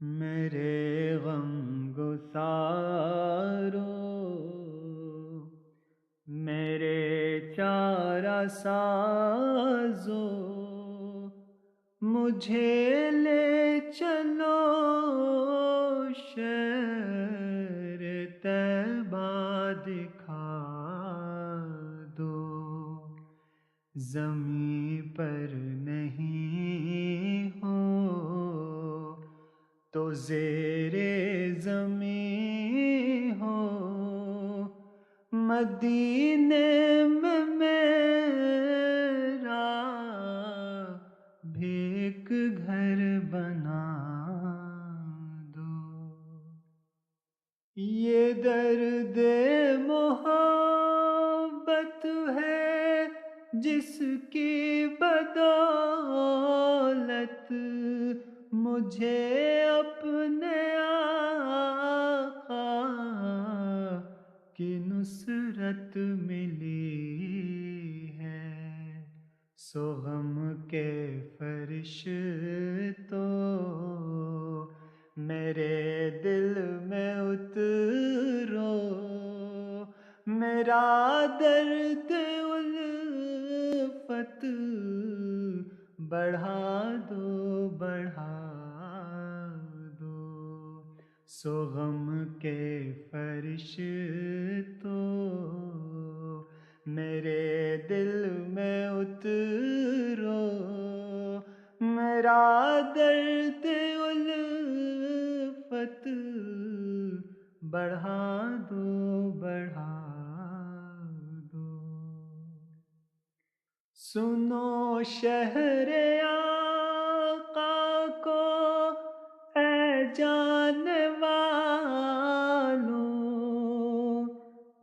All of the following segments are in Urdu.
میرے غم گسارو، میرے چارہ سازو، مجھے لے چلو شہر طیبہ دکھا دو، زمین پر نہیں ہو تو زیر زمین ہو، مدینے میں میرا بھی ایک گھر بنا دو۔ یہ درد محبت ہے جس کی بدولت مجھے اپنے آقا کی نصرت ملی ہے، سو غم کے فرشتوں میرے دل میں اترو، میرا درد الفت بڑھا دو بڑھا دو، سو غم کے فرشتوں میرے دل میں اترو، میرا درد الفت بڑھا دو بڑھا دو۔ سنو شہر آقا کو اے جان والوں،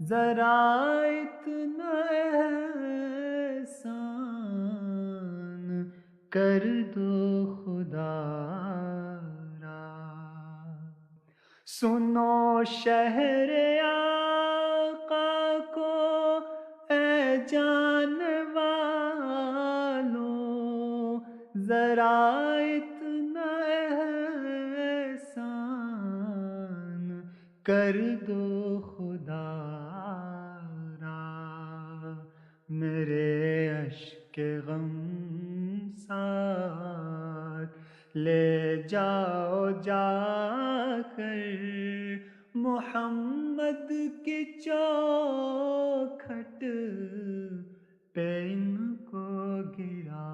ذرا اتنا احسان کر دو خدا را۔ سنو شہر آقا کو اے جان والوں، ذرا اتنا احسان کر دو خدا را، میرے اشک غم ساتھ لے جاؤ جا کر، محمد کی چوکھٹ پہ ان کو گرا